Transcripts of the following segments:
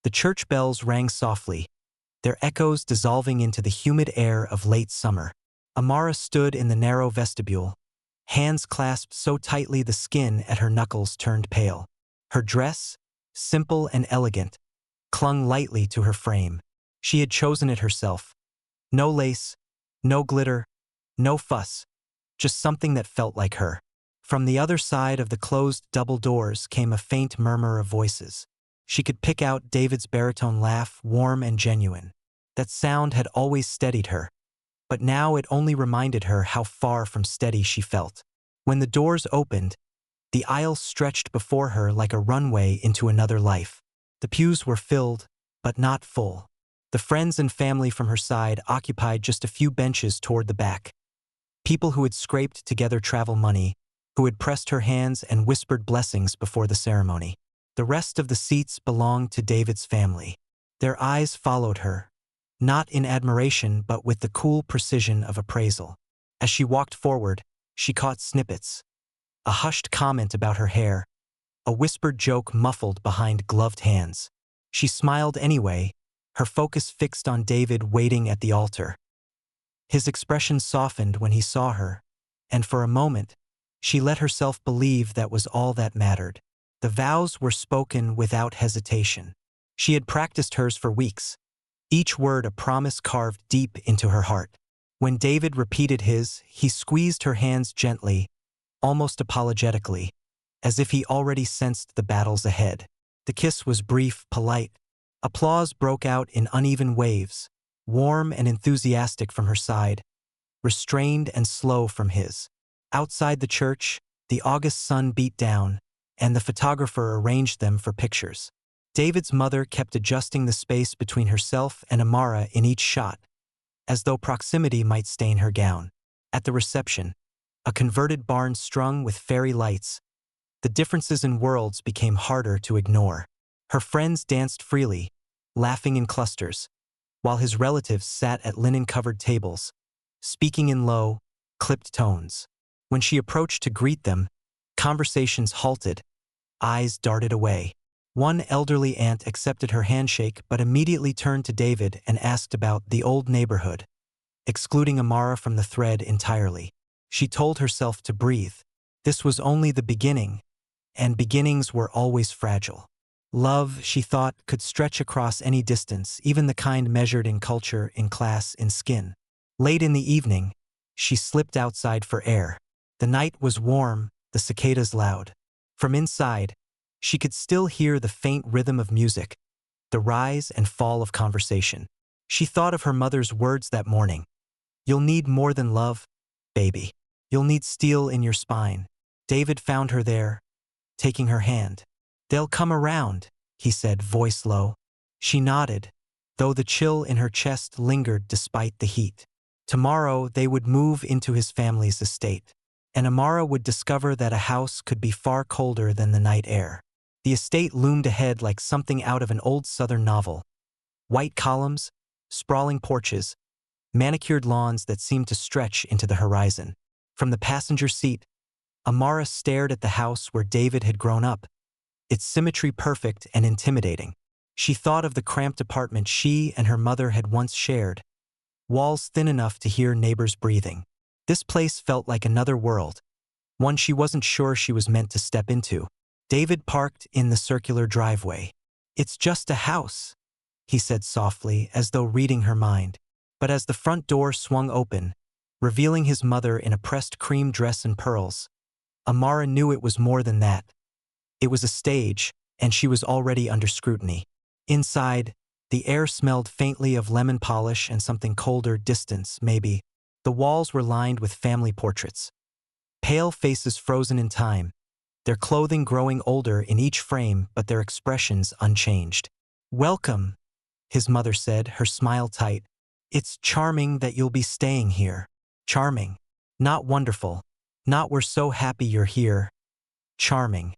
The church bells rang softly, their echoes dissolving into the humid air of late summer. Amara stood in the narrow vestibule, hands clasped so tightly the skin at her knuckles turned pale. Her dress, simple and elegant, clung lightly to her frame. She had chosen it herself. No lace, no glitter, no fuss, just something that felt like her. From the other side of the closed double doors came a faint murmur of voices. She could pick out David's baritone laugh, warm and genuine. That sound had always steadied her, but now it only reminded her how far from steady she felt. When the doors opened, the aisle stretched before her like a runway into another life. The pews were filled, but not full. The friends and family from her side occupied just a few benches toward the back. People who had scraped together travel money, who had pressed her hands and whispered blessings before the ceremony. The rest of the seats belonged to David's family. Their eyes followed her, not in admiration but with the cool precision of appraisal. As she walked forward, she caught snippets. A hushed comment about her hair, a whispered joke muffled behind gloved hands. She smiled anyway, her focus fixed on David waiting at the altar. His expression softened when he saw her, and for a moment, she let herself believe that was all that mattered. The vows were spoken without hesitation. She had practiced hers for weeks, each word a promise carved deep into her heart. When David repeated his, he squeezed her hands gently, almost apologetically, as if he already sensed the battles ahead. The kiss was brief, polite. Applause broke out in uneven waves, warm and enthusiastic from her side, restrained and slow from his. Outside the church, the August sun beat down, and the photographer arranged them for pictures. David's mother kept adjusting the space between herself and Amara in each shot, as though proximity might stain her gown. At the reception, a converted barn strung with fairy lights, the differences in worlds became harder to ignore. Her friends danced freely, laughing in clusters, while his relatives sat at linen-covered tables, speaking in low, clipped tones. When she approached to greet them, conversations halted, eyes darted away. One elderly aunt accepted her handshake but immediately turned to David and asked about the old neighborhood, excluding Amara from the thread entirely. She told herself to breathe. This was only the beginning, and beginnings were always fragile. Love, she thought, could stretch across any distance, even the kind measured in culture, in class, in skin. Late in the evening, she slipped outside for air. The night was warm, the cicadas loud. From inside, she could still hear the faint rhythm of music, the rise and fall of conversation. She thought of her mother's words that morning. "You'll need more than love, baby. You'll need steel in your spine." David found her there, taking her hand. "They'll come around," he said, voice low. She nodded, though the chill in her chest lingered despite the heat. Tomorrow they would move into his family's estate, and Amara would discover that a house could be far colder than the night air. The estate loomed ahead like something out of an old Southern novel. White columns, sprawling porches, manicured lawns that seemed to stretch into the horizon. From the passenger seat, Amara stared at the house where David had grown up, its symmetry perfect and intimidating. She thought of the cramped apartment she and her mother had once shared, walls thin enough to hear neighbors breathing. This place felt like another world, one she wasn't sure she was meant to step into. David parked in the circular driveway. "It's just a house," he said softly, as though reading her mind. But as the front door swung open, revealing his mother in a pressed cream dress and pearls, Amara knew it was more than that. It was a stage, and she was already under scrutiny. Inside, the air smelled faintly of lemon polish and something colder, distance, maybe. The walls were lined with family portraits. Pale faces frozen in time, their clothing growing older in each frame but their expressions unchanged. "Welcome," his mother said, her smile tight. "It's charming that you'll be staying here." Charming. Not wonderful. Not "we're so happy you're here." Charming.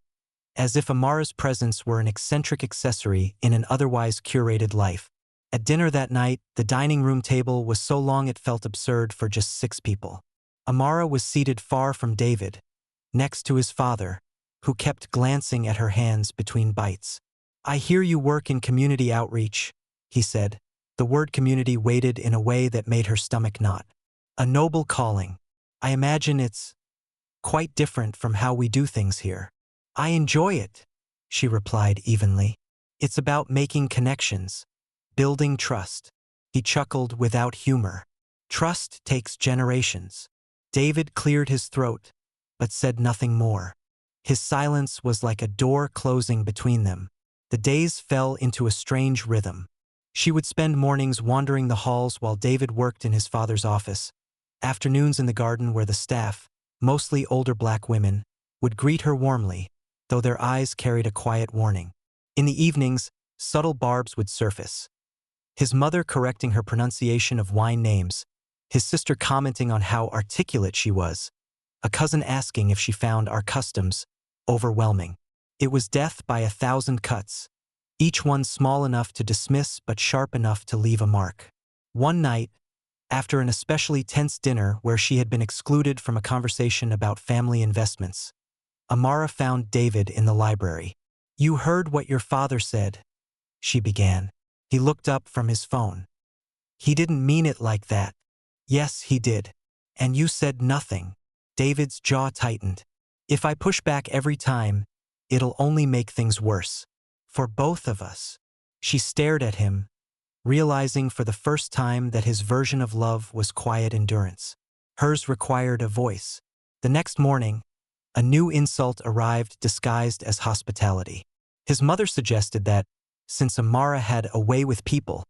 As if Amara's presence were an eccentric accessory in an otherwise curated life. At dinner that night, the dining room table was so long it felt absurd for just 6 people. Amara was seated far from David, next to his father, who kept glancing at her hands between bites. I hear you work in community outreach, he said. The word community weighted in a way that made her stomach knot. A noble calling. I imagine it's quite different from how we do things here. I enjoy it, she replied evenly. It's about making connections, building trust. He chuckled without humor. Trust takes generations. David cleared his throat, but said nothing more. His silence was like a door closing between them. The days fell into a strange rhythm. She would spend mornings wandering the halls while David worked in his father's office, afternoons in the garden where the staff, mostly older black women, would greet her warmly, though their eyes carried a quiet warning. In the evenings, subtle barbs would surface. His mother correcting her pronunciation of wine names, his sister commenting on how articulate she was, a cousin asking if she found our customs overwhelming. It was death by 1,000 cuts, each one small enough to dismiss but sharp enough to leave a mark. One night, after an especially tense dinner where she had been excluded from a conversation about family investments, Amara found David in the library. You heard what your father said, she began. He looked up from his phone. He didn't mean it like that. Yes, he did. And you said nothing. David's jaw tightened. If I push back every time, it'll only make things worse. For both of us. She stared at him, realizing for the first time that his version of love was quiet endurance. Hers required a voice. The next morning, a new insult arrived disguised as hospitality. His mother suggested that, since Amara had a way with people,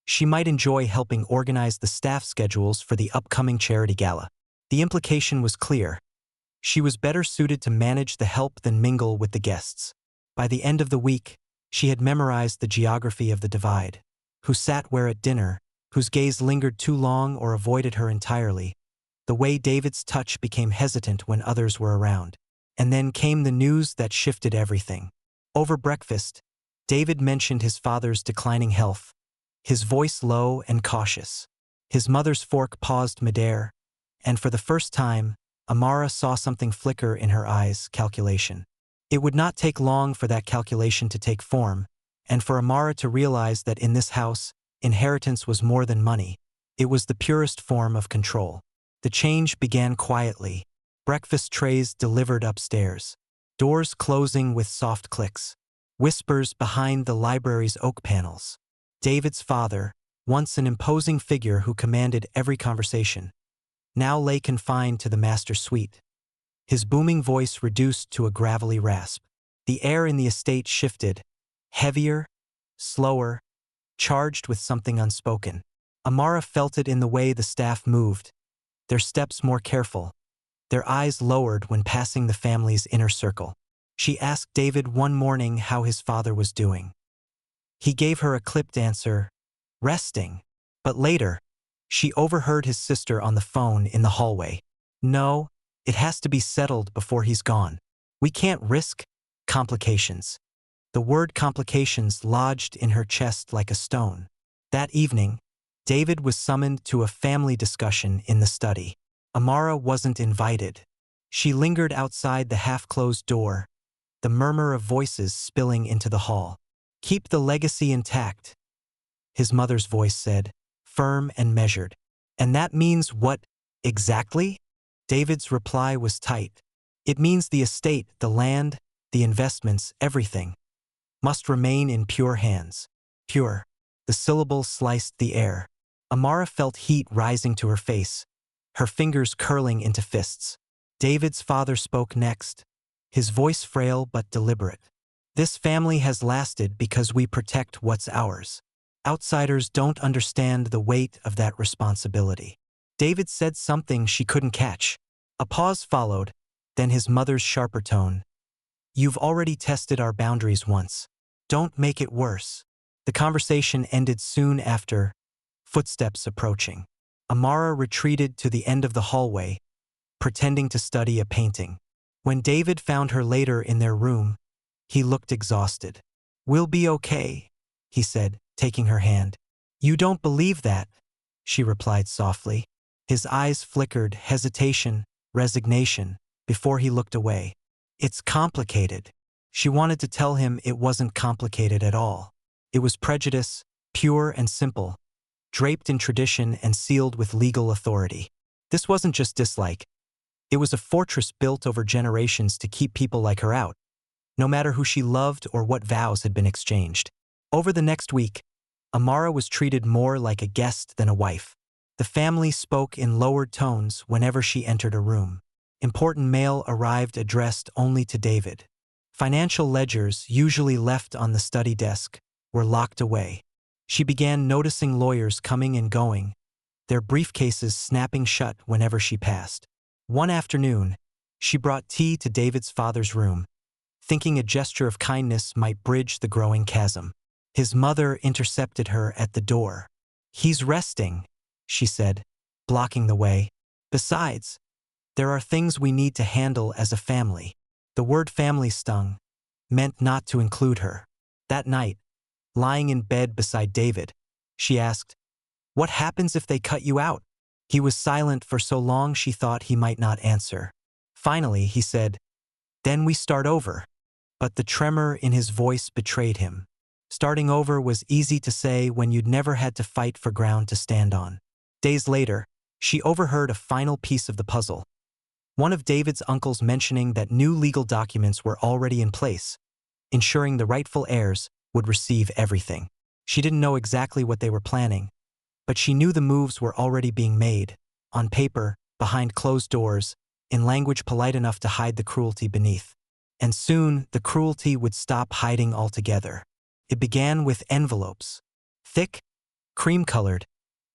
she might enjoy helping organize the staff schedules for the upcoming charity gala. The implication was clear. She was better suited to manage the help than mingle with the guests. By the end of the week, she had memorized the geography of the divide. Who sat where at dinner, whose gaze lingered too long or avoided her entirely. The way David's touch became hesitant when others were around. And then came the news that shifted everything. Over breakfast, David mentioned his father's declining health, his voice low and cautious. His mother's fork paused midair, and for the first time, Amara saw something flicker in her eyes, calculation. It would not take long for that calculation to take form, and for Amara to realize that in this house, inheritance was more than money. It was the purest form of control. The change began quietly. Breakfast trays delivered upstairs. Doors closing with soft clicks. Whispers behind the library's oak panels. David's father, once an imposing figure who commanded every conversation, now lay confined to the master suite. His booming voice reduced to a gravelly rasp. The air in the estate shifted, heavier, slower, charged with something unspoken. Amara felt it in the way the staff moved, their steps more careful, their eyes lowered when passing the family's inner circle. She asked David one morning how his father was doing. He gave her a clipped answer, resting. But later, she overheard his sister on the phone in the hallway. No, it has to be settled before he's gone. We can't risk complications. The word complications lodged in her chest like a stone. That evening, David was summoned to a family discussion in the study. Amara wasn't invited. She lingered outside the half-closed door, the murmur of voices spilling into the hall. Keep the legacy intact, his mother's voice said, firm and measured. And that means what, exactly? David's reply was tight. It means the estate, the land, the investments, everything, must remain in pure hands. Pure. The syllable sliced the air. Amara felt heat rising to her face, her fingers curling into fists. David's father spoke next, his voice frail but deliberate. This family has lasted because we protect what's ours. Outsiders don't understand the weight of that responsibility. David said something she couldn't catch. A pause followed, then his mother's sharper tone. You've already tested our boundaries once. Don't make it worse. The conversation ended soon after, footsteps approaching. Amara retreated to the end of the hallway, pretending to study a painting. When David found her later in their room, he looked exhausted. We'll be okay, he said, taking her hand. You don't believe that, she replied softly. His eyes flickered hesitation, resignation, before he looked away. It's complicated, She wanted to tell him it wasn't complicated at all. It was prejudice, pure and simple, draped in tradition and sealed with legal authority. This wasn't just dislike. It was a fortress built over generations to keep people like her out, no matter who she loved or what vows had been exchanged. Over the next week, Amara was treated more like a guest than a wife. The family spoke in lowered tones whenever she entered a room. Important mail arrived addressed only to David. Financial ledgers, usually left on the study desk, were locked away. She began noticing lawyers coming and going, their briefcases snapping shut whenever she passed. One afternoon, she brought tea to David's father's room, thinking a gesture of kindness might bridge the growing chasm. His mother intercepted her at the door. "He's resting," she said, blocking the way. "Besides, there are things we need to handle as a family." The word family stung, meant not to include her. That night, lying in bed beside David, she asked, "What happens if they cut you out?" He was silent for so long she thought he might not answer. Finally, he said, "Then we start over." But the tremor in his voice betrayed him. Starting over was easy to say when you'd never had to fight for ground to stand on. Days later, she overheard a final piece of the puzzle. One of David's uncles mentioning that new legal documents were already in place, ensuring the rightful heirs would receive everything. She didn't know exactly what they were planning, but she knew the moves were already being made, on paper, behind closed doors, in language polite enough to hide the cruelty beneath. And soon, the cruelty would stop hiding altogether. It began with envelopes. Thick, cream-colored,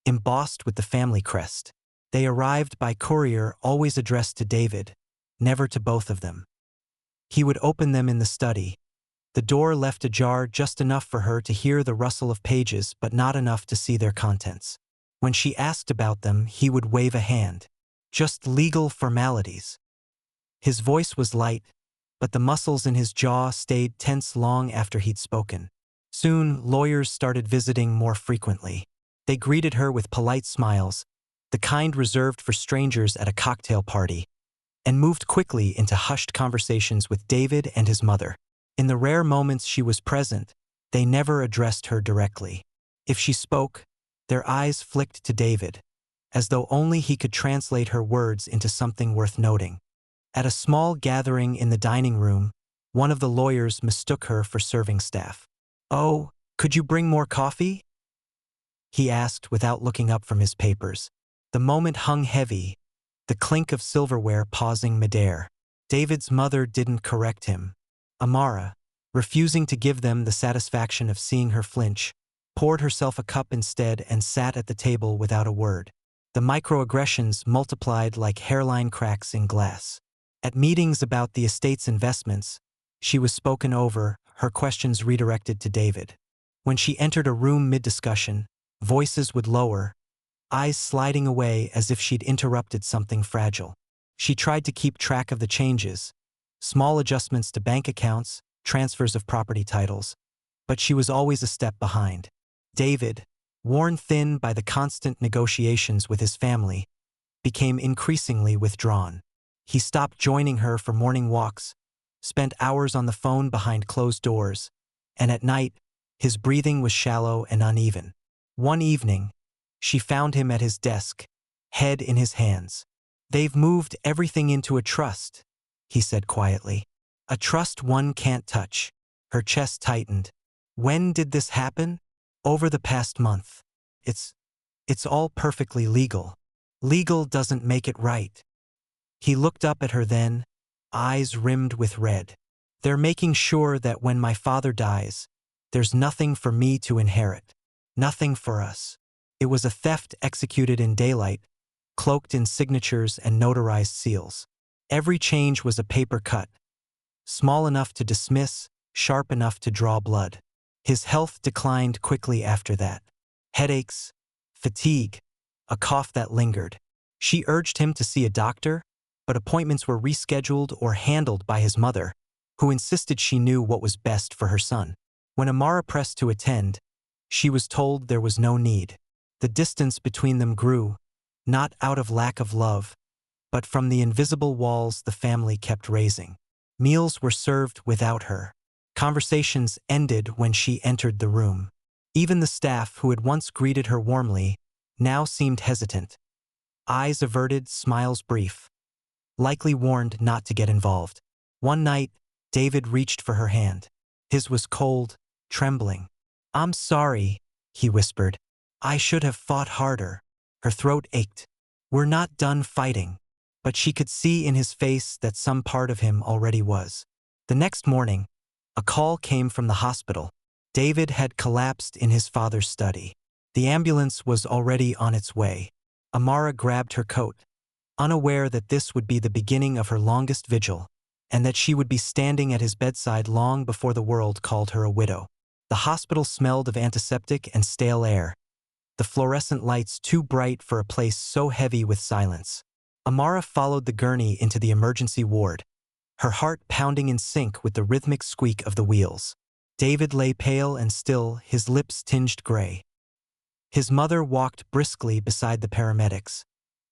embossed with the family crest. They arrived by courier, always addressed to David, never to both of them. He would open them in the study. The door left ajar just enough for her to hear the rustle of pages, but not enough to see their contents. When she asked about them, he would wave a hand. "Just legal formalities." His voice was light, but the muscles in his jaw stayed tense long after he'd spoken. Soon, lawyers started visiting more frequently. They greeted her with polite smiles, the kind reserved for strangers at a cocktail party, and moved quickly into hushed conversations with David and his mother. In the rare moments she was present, they never addressed her directly. If she spoke, their eyes flicked to David, as though only he could translate her words into something worth noting. At a small gathering in the dining room, one of the lawyers mistook her for serving staff. "Oh, could you bring more coffee?" he asked without looking up from his papers. The moment hung heavy, the clink of silverware pausing midair. David's mother didn't correct him. Amara, refusing to give them the satisfaction of seeing her flinch, poured herself a cup instead and sat at the table without a word. The microaggressions multiplied like hairline cracks in glass. At meetings about the estate's investments, she was spoken over, her questions redirected to David. When she entered a room mid-discussion, voices would lower, eyes sliding away as if she'd interrupted something fragile. She tried to keep track of the changes, small adjustments to bank accounts, transfers of property titles, but she was always a step behind. David, worn thin by the constant negotiations with his family, became increasingly withdrawn. He stopped joining her for morning walks, spent hours on the phone behind closed doors, and at night, his breathing was shallow and uneven. One evening, she found him at his desk, head in his hands. "They've moved everything into a trust," he said quietly. "A trust one can't touch." Her chest tightened. "When did this happen?" "Over the past month. It's all perfectly legal. Legal doesn't make it right." He looked up at her then, eyes rimmed with red. "They're making sure that when my father dies, there's nothing for me to inherit. Nothing for us." It was a theft executed in daylight, cloaked in signatures and notarized seals. Every change was a paper cut, small enough to dismiss, sharp enough to draw blood. His health declined quickly after that. Headaches, fatigue, a cough that lingered. She urged him to see a doctor, but appointments were rescheduled or handled by his mother, who insisted she knew what was best for her son. When Amara pressed to attend, she was told there was no need. The distance between them grew, not out of lack of love, but from the invisible walls the family kept raising. Meals were served without her. Conversations ended when she entered the room. Even the staff, who had once greeted her warmly, now seemed hesitant. Eyes averted, smiles brief, likely warned not to get involved. One night, David reached for her hand. His was cold, trembling. "I'm sorry," he whispered. "I should have fought harder." Her throat ached. "We're not done fighting." But she could see in his face that some part of him already was. The next morning, a call came from the hospital. David had collapsed in his father's study. The ambulance was already on its way. Amara grabbed her coat, unaware that this would be the beginning of her longest vigil, and that she would be standing at his bedside long before the world called her a widow. The hospital smelled of antiseptic and stale air, the fluorescent lights too bright for a place so heavy with silence. Amara followed the gurney into the emergency ward, her heart pounding in sync with the rhythmic squeak of the wheels. David lay pale and still, his lips tinged gray. His mother walked briskly beside the paramedics,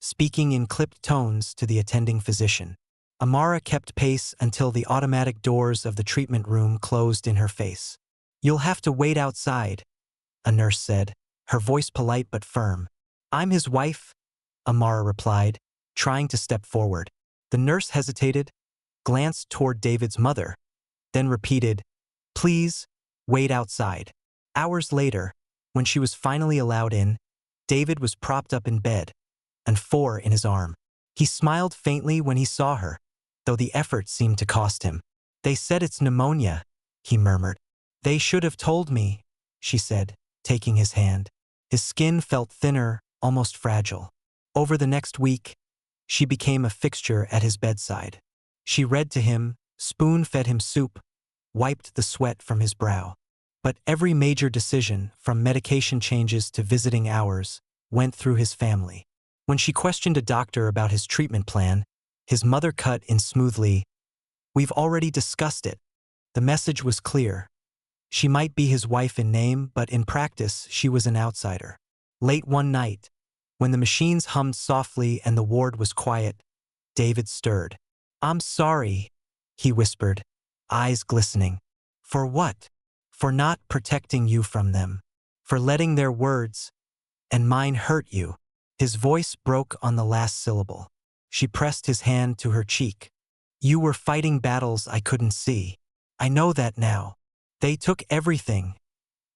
speaking in clipped tones to the attending physician. Amara kept pace until the automatic doors of the treatment room closed in her face. "You'll have to wait outside," a nurse said, her voice polite but firm. "I'm his wife," Amara replied, trying to step forward. The nurse hesitated, glanced toward David's mother, then repeated, "Please, wait outside." Hours later, when she was finally allowed in, David was propped up in bed, and 4 in his arm. He smiled faintly when he saw her, though the effort seemed to cost him. "They said it's pneumonia," he murmured. "They should have told me," she said, taking his hand. His skin felt thinner, almost fragile. Over the next week, she became a fixture at his bedside. She read to him, spoon-fed him soup, wiped the sweat from his brow. But every major decision, from medication changes to visiting hours, went through his family. When she questioned a doctor about his treatment plan, his mother cut in smoothly, "We've already discussed it." The message was clear. She might be his wife in name, but in practice, she was an outsider. Late one night, when the machines hummed softly and the ward was quiet, David stirred. "I'm sorry," he whispered, eyes glistening. "For what?" "For not protecting you from them. For letting their words and mine hurt you." His voice broke on the last syllable. She pressed his hand to her cheek. "You were fighting battles I couldn't see. I know that now. They took everything,"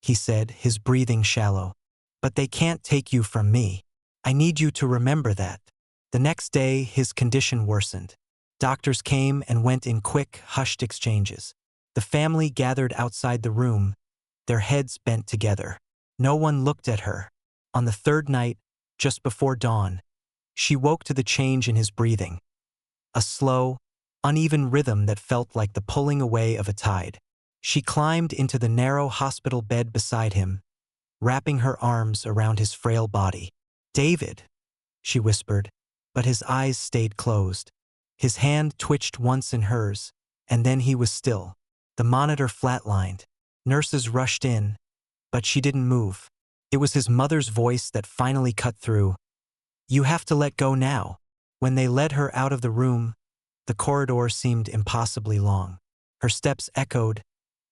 he said, his breathing shallow. "But they can't take you from me. I need you to remember that." The next day, his condition worsened. Doctors came and went in quick, hushed exchanges. The family gathered outside the room, their heads bent together. No one looked at her. On the third night, just before dawn, she woke to the change in his breathing. A slow, uneven rhythm that felt like the pulling away of a tide. She climbed into the narrow hospital bed beside him, wrapping her arms around his frail body. "David," she whispered, but his eyes stayed closed. His hand twitched once in hers, and then he was still. The monitor flatlined. Nurses rushed in, but she didn't move. It was his mother's voice that finally cut through. "You have to let go now." When they led her out of the room, the corridor seemed impossibly long. Her steps echoed,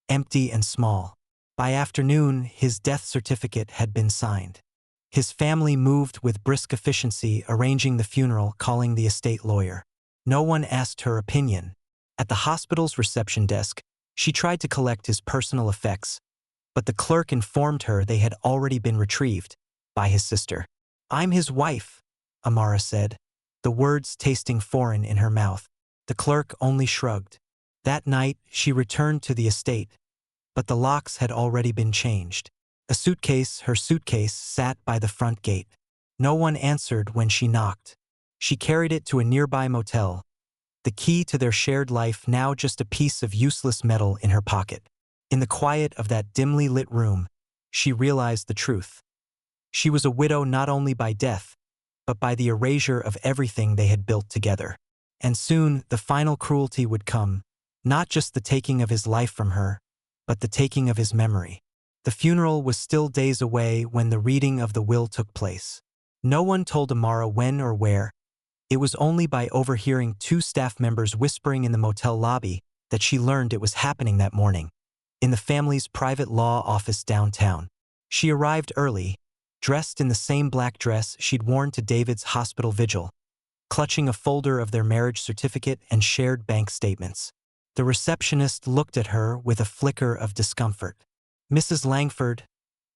empty and small. By afternoon, his death certificate had been signed. His family moved with brisk efficiency, arranging the funeral, calling the estate lawyer. No one asked her opinion. At the hospital's reception desk, she tried to collect his personal effects, but the clerk informed her they had already been retrieved by his sister. "I'm his wife," Amara said, the words tasting foreign in her mouth. The clerk only shrugged. That night, she returned to the estate, but the locks had already been changed. Her suitcase, sat by the front gate. No one answered when she knocked. She carried it to a nearby motel, the key to their shared life now just a piece of useless metal in her pocket. In the quiet of that dimly lit room, she realized the truth. She was a widow not only by death, but by the erasure of everything they had built together. And soon, the final cruelty would come, not just the taking of his life from her, but the taking of his memory. The funeral was still days away when the reading of the will took place. No one told Amara when or where. It was only by overhearing two staff members whispering in the motel lobby that she learned it was happening that morning, in the family's private law office downtown. She arrived early, dressed in the same black dress she'd worn to David's hospital vigil, clutching a folder of their marriage certificate and shared bank statements. The receptionist looked at her with a flicker of discomfort. "Mrs. Langford,"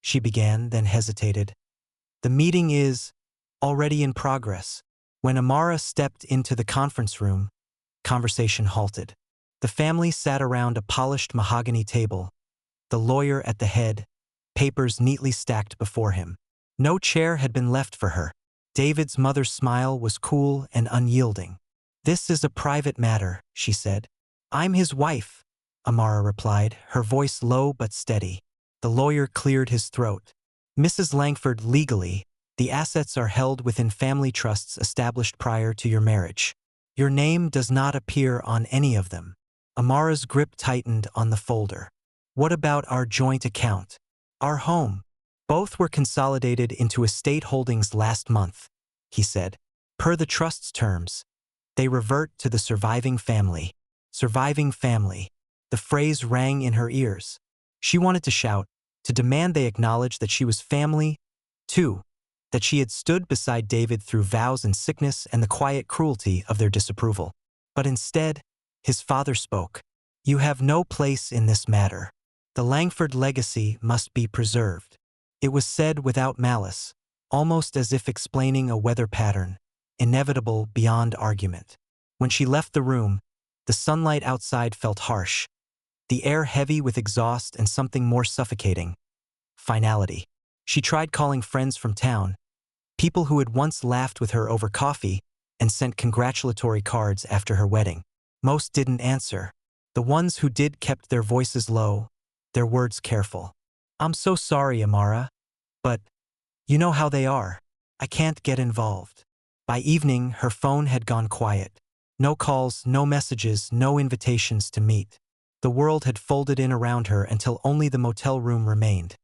she began, then hesitated. "The meeting is already in progress." When Amara stepped into the conference room, conversation halted. The family sat around a polished mahogany table, the lawyer at the head, papers neatly stacked before him. No chair had been left for her. David's mother's smile was cool and unyielding. "This is a private matter," she said. "I'm his wife," Amara replied, her voice low but steady. The lawyer cleared his throat. "Mrs. Langford, legally, the assets are held within family trusts established prior to your marriage. Your name does not appear on any of them." Amara's grip tightened on the folder. "What about our joint account? Our home?" "Both were consolidated into estate holdings last month," he said. "Per the trust's terms, they revert to the surviving family." Surviving family. The phrase rang in her ears. She wanted to shout, to demand they acknowledge that she was family, too, that she had stood beside David through vows and sickness and the quiet cruelty of their disapproval. But instead, his father spoke. "You have no place in this matter. The Langford legacy must be preserved." It was said without malice, almost as if explaining a weather pattern, inevitable beyond argument. When she left the room, the sunlight outside felt harsh, the air heavy with exhaust and something more suffocating: finality. She tried calling friends from town, people who had once laughed with her over coffee and sent congratulatory cards after her wedding. Most didn't answer. The ones who did kept their voices low, their words careful. "I'm so sorry, Amara, but you know how they are. I can't get involved." By evening, her phone had gone quiet. No calls, no messages, no invitations to meet. The world had folded in around her until only the motel room remained.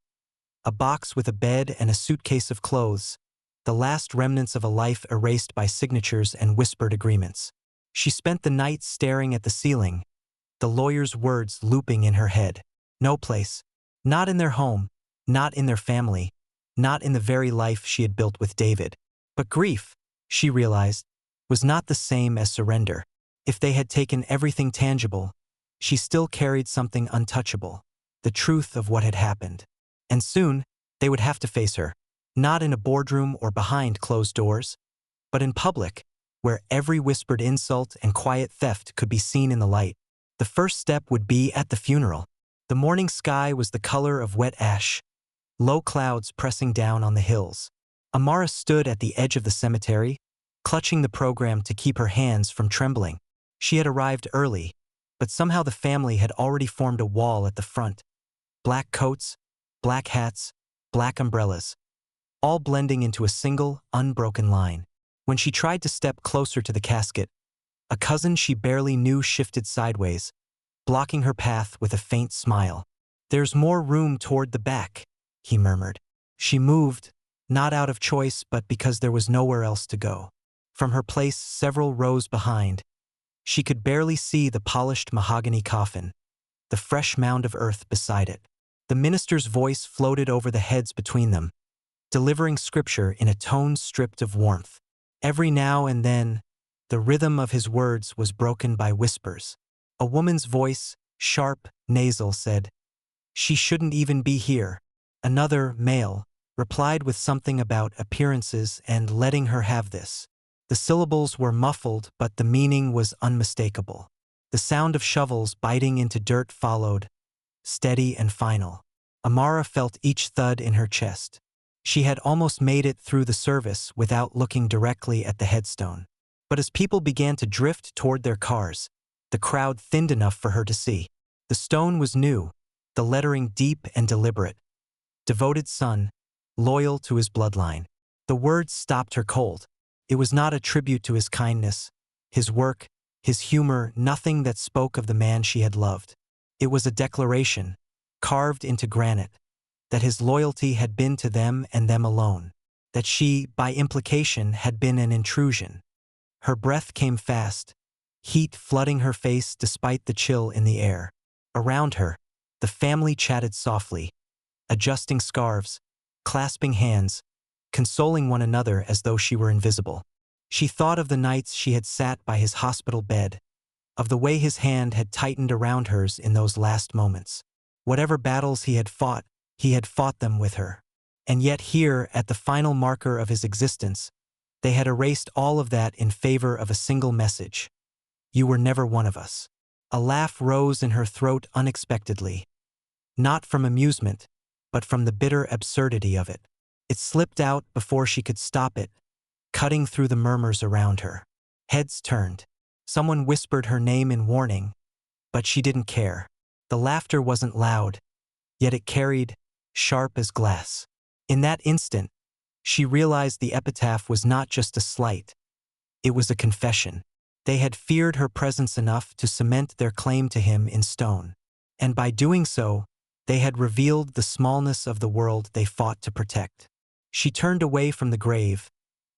A box with a bed and a suitcase of clothes, the last remnants of a life erased by signatures and whispered agreements. She spent the night staring at the ceiling, the lawyer's words looping in her head. No place. Not in their home, not in their family, not in the very life she had built with David. But grief, she realized, was not the same as surrender. If they had taken everything tangible, she still carried something untouchable, the truth of what had happened. And soon, they would have to face her, not in a boardroom or behind closed doors, but in public, where every whispered insult and quiet theft could be seen in the light. The first step would be at the funeral. The morning sky was the color of wet ash, low clouds pressing down on the hills. Amara stood at the edge of the cemetery, clutching the program to keep her hands from trembling. She had arrived early, but somehow the family had already formed a wall at the front. Black coats, black hats, black umbrellas, all blending into a single, unbroken line. When she tried to step closer to the casket, a cousin she barely knew shifted sideways, blocking her path with a faint smile. "There's more room toward the back," he murmured. She moved, not out of choice but because there was nowhere else to go. From her place several rows behind, she could barely see the polished mahogany coffin, the fresh mound of earth beside it. The minister's voice floated over the heads between them, delivering scripture in a tone stripped of warmth. Every now and then, the rhythm of his words was broken by whispers. A woman's voice, sharp, nasal, said, "She shouldn't even be here." Another, male, replied with something about appearances and letting her have this. The syllables were muffled, but the meaning was unmistakable. The sound of shovels biting into dirt followed, steady and final. Amara felt each thud in her chest. She had almost made it through the service without looking directly at the headstone. But as people began to drift toward their cars, the crowd thinned enough for her to see. The stone was new, the lettering deep and deliberate. Devoted son, loyal to his bloodline. The words stopped her cold. It was not a tribute to his kindness, his work, his humor, nothing that spoke of the man she had loved. It was a declaration, carved into granite, that his loyalty had been to them and them alone, that she, by implication, had been an intrusion. Her breath came fast, heat flooding her face despite the chill in the air. Around her, the family chatted softly, adjusting scarves, clasping hands, consoling one another as though she were invisible. She thought of the nights she had sat by his hospital bed, of the way his hand had tightened around hers in those last moments. Whatever battles he had fought them with her. And yet here, at the final marker of his existence, they had erased all of that in favor of a single message. You were never one of us. A laugh rose in her throat unexpectedly. Not from amusement, but from the bitter absurdity of it. It slipped out before she could stop it, cutting through the murmurs around her. Heads turned. Someone whispered her name in warning, but she didn't care. The laughter wasn't loud, yet it carried, sharp as glass. In that instant, she realized the epitaph was not just a slight. It was a confession. They had feared her presence enough to cement their claim to him in stone. And by doing so, they had revealed the smallness of the world they fought to protect. She turned away from the grave,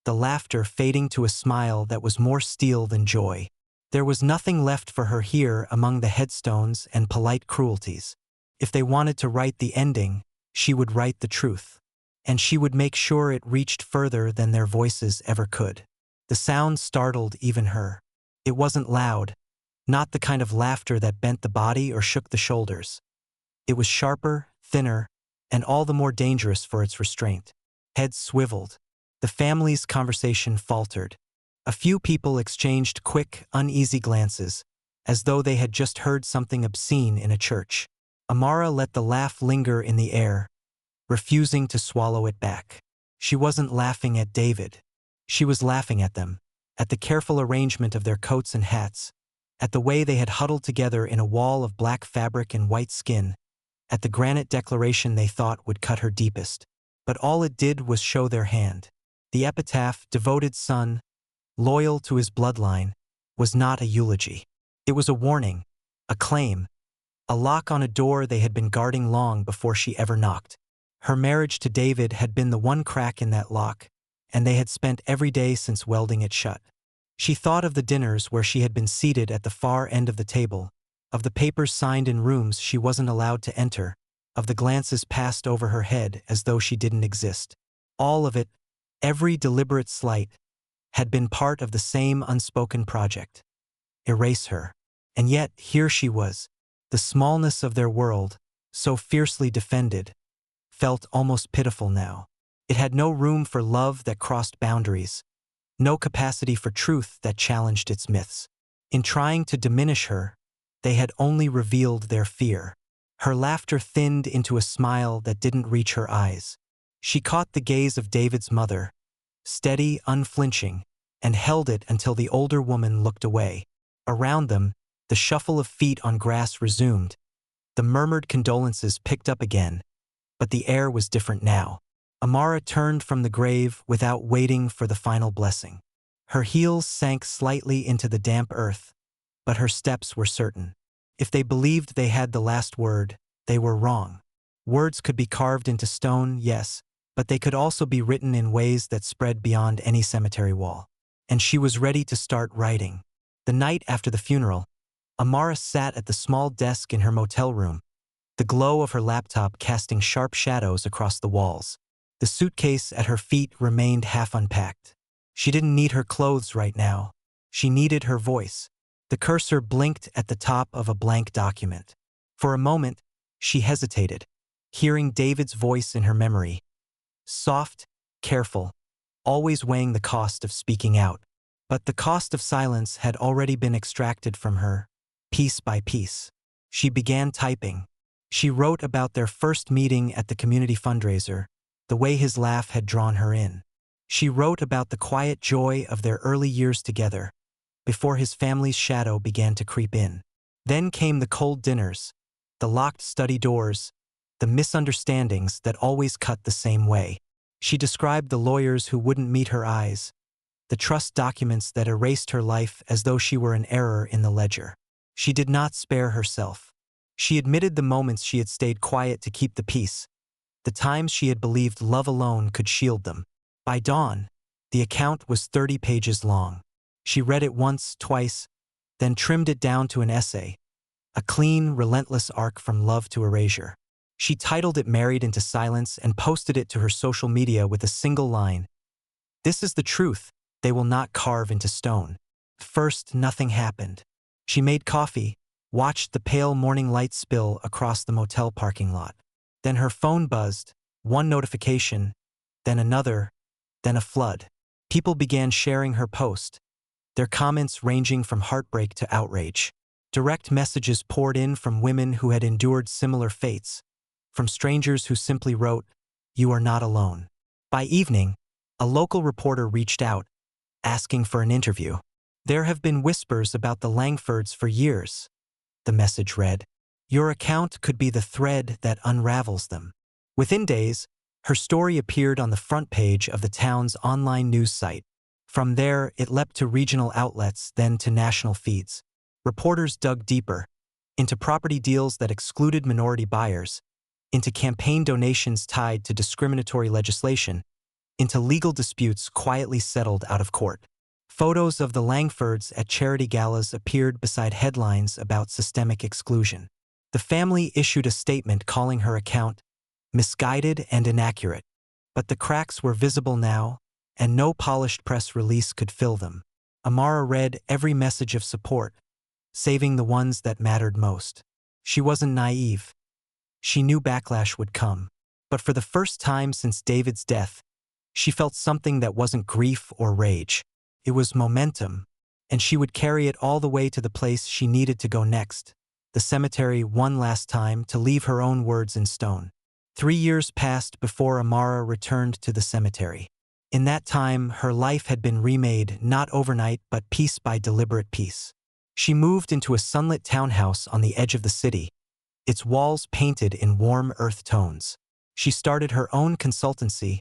the laughter fading to a smile that was more steel than joy. There was nothing left for her here among the headstones and polite cruelties. If they wanted to write the ending, she would write the truth. And she would make sure it reached further than their voices ever could. The sound startled even her. It wasn't loud, not the kind of laughter that bent the body or shook the shoulders. It was sharper, thinner, and all the more dangerous for its restraint. Heads swiveled. The family's conversation faltered. A few people exchanged quick, uneasy glances, as though they had just heard something obscene in a church. Amara let the laugh linger in the air, refusing to swallow it back. She wasn't laughing at David. She was laughing at them, at the careful arrangement of their coats and hats, at the way they had huddled together in a wall of black fabric and white skin, at the granite declaration they thought would cut her deepest. But all it did was show their hand. The epitaph, devoted son, loyal to his bloodline, was not a eulogy. It was a warning, a claim, a lock on a door they had been guarding long before she ever knocked. Her marriage to David had been the one crack in that lock, and they had spent every day since welding it shut. She thought of the dinners where she had been seated at the far end of the table, of the papers signed in rooms she wasn't allowed to enter, of the glances passed over her head as though she didn't exist. All of it, every deliberate slight, had been part of the same unspoken project. Erase her. And yet, here she was. The smallness of their world, so fiercely defended, felt almost pitiful now. It had no room for love that crossed boundaries, no capacity for truth that challenged its myths. In trying to diminish her, they had only revealed their fear. Her laughter thinned into a smile that didn't reach her eyes. She caught the gaze of David's mother, steady, unflinching, and held it until the older woman looked away. Around them, the shuffle of feet on grass resumed. The murmured condolences picked up again, but the air was different now. Amara turned from the grave without waiting for the final blessing. Her heels sank slightly into the damp earth, but her steps were certain. If they believed they had the last word, they were wrong. Words could be carved into stone, yes, but they could also be written in ways that spread beyond any cemetery wall. And she was ready to start writing. The night after the funeral, Amara sat at the small desk in her motel room, the glow of her laptop casting sharp shadows across the walls. The suitcase at her feet remained half unpacked. She didn't need her clothes right now. She needed her voice. The cursor blinked at the top of a blank document. For a moment, she hesitated, hearing David's voice in her memory. Soft, careful, always weighing the cost of speaking out. But the cost of silence had already been extracted from her, piece by piece. She began typing. She wrote about their first meeting at the community fundraiser, the way his laugh had drawn her in. She wrote about the quiet joy of their early years together, before his family's shadow began to creep in. Then came the cold dinners, the locked study doors, the misunderstandings that always cut the same way. She described the lawyers who wouldn't meet her eyes, the trust documents that erased her life as though she were an error in the ledger. She did not spare herself. She admitted the moments she had stayed quiet to keep the peace, the times she had believed love alone could shield them. By dawn, the account was 30 pages long. She read it once, twice, then trimmed it down to an essay, a clean, relentless arc from love to erasure. She titled it Married into Silence and posted it to her social media with a single line: "This is the truth, they will not carve into stone." First, nothing happened. She made coffee, watched the pale morning light spill across the motel parking lot. Then her phone buzzed, one notification, then another, then a flood. People began sharing her post, their comments ranging from heartbreak to outrage. Direct messages poured in from women who had endured similar fates, from strangers who simply wrote, "You are not alone." By evening, a local reporter reached out, asking for an interview. "There have been whispers about the Langfords for years," the message read. "Your account could be the thread that unravels them." Within days, her story appeared on the front page of the town's online news site. From there, it leapt to regional outlets, then to national feeds. Reporters dug deeper, into property deals that excluded minority buyers, into campaign donations tied to discriminatory legislation, into legal disputes quietly settled out of court. Photos of the Langfords at charity galas appeared beside headlines about systemic exclusion. The family issued a statement calling her account misguided and inaccurate, but the cracks were visible now, and no polished press release could fill them. Amara read every message of support, saving the ones that mattered most. She wasn't naive. She knew backlash would come. But for the first time since David's death, she felt something that wasn't grief or rage. It was momentum, and she would carry it all the way to the place she needed to go next, the cemetery one last time, to leave her own words in stone. 3 years passed before Amara returned to the cemetery. In that time, her life had been remade, not overnight, but piece by deliberate piece. She moved into a sunlit townhouse on the edge of the city, its walls painted in warm earth tones. She started her own consultancy,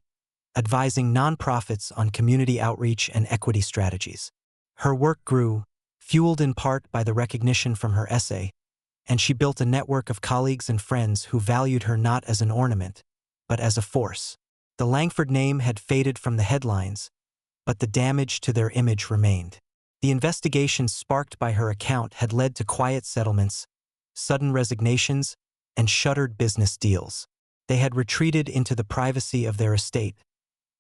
advising nonprofits on community outreach and equity strategies. Her work grew, fueled in part by the recognition from her essay, and she built a network of colleagues and friends who valued her not as an ornament, but as a force. The Langford name had faded from the headlines, but the damage to their image remained. The investigations sparked by her account had led to quiet settlements, sudden resignations, and shuttered business deals. They had retreated into the privacy of their estate,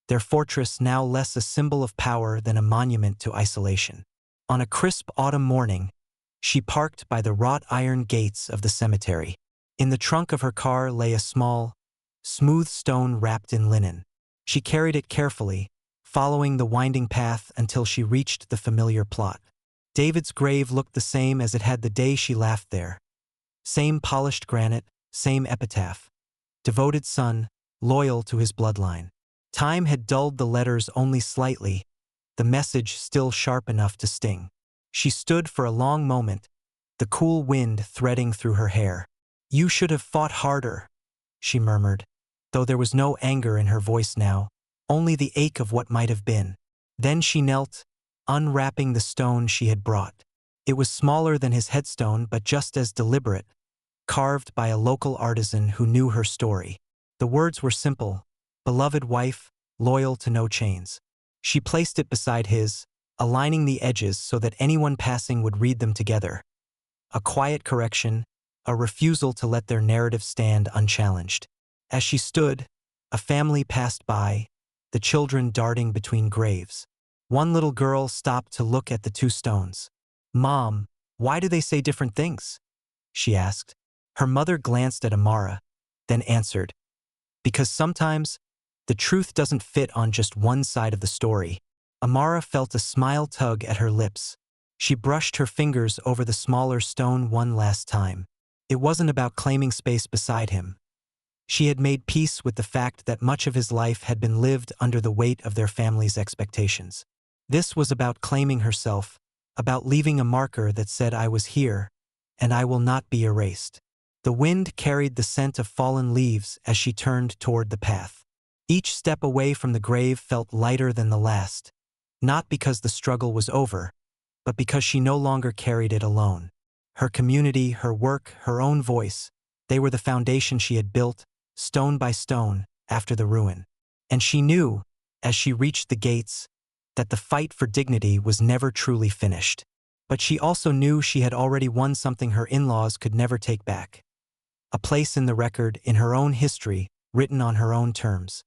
their fortress now less a symbol of power than a monument to isolation. On a crisp autumn morning, she parked by the wrought iron gates of the cemetery. In the trunk of her car lay a small, smooth stone wrapped in linen. She carried it carefully, following the winding path until she reached the familiar plot. David's grave looked the same as it had the day she laughed there. Same polished granite, same epitaph. Devoted son, loyal to his bloodline. Time had dulled the letters only slightly, the message still sharp enough to sting. She stood for a long moment, the cool wind threading through her hair. "You should have fought harder," she murmured, though there was no anger in her voice now, only the ache of what might have been. Then she knelt, unwrapping the stone she had brought. It was smaller than his headstone, but just as deliberate, carved by a local artisan who knew her story. The words were simple: beloved wife, loyal to no chains. She placed it beside his, aligning the edges so that anyone passing would read them together. A quiet correction, a refusal to let their narrative stand unchallenged. As she stood, a family passed by, the children darting between graves. One little girl stopped to look at the two stones. "Mom, why do they say different things?" she asked. Her mother glanced at Amara, then answered, "Because sometimes, the truth doesn't fit on just one side of the story." Amara felt a smile tug at her lips. She brushed her fingers over the smaller stone one last time. It wasn't about claiming space beside him. She had made peace with the fact that much of his life had been lived under the weight of their family's expectations. This was about claiming herself, about leaving a marker that said, "I was here, and I will not be erased." The wind carried the scent of fallen leaves as she turned toward the path. Each step away from the grave felt lighter than the last, not because the struggle was over, but because she no longer carried it alone. Her community, her work, her own voice, they were the foundation she had built, stone by stone, after the ruin. And she knew, as she reached the gates, that the fight for dignity was never truly finished. But she also knew she had already won something her in-laws could never take back. A place in the record, in her own history, written on her own terms.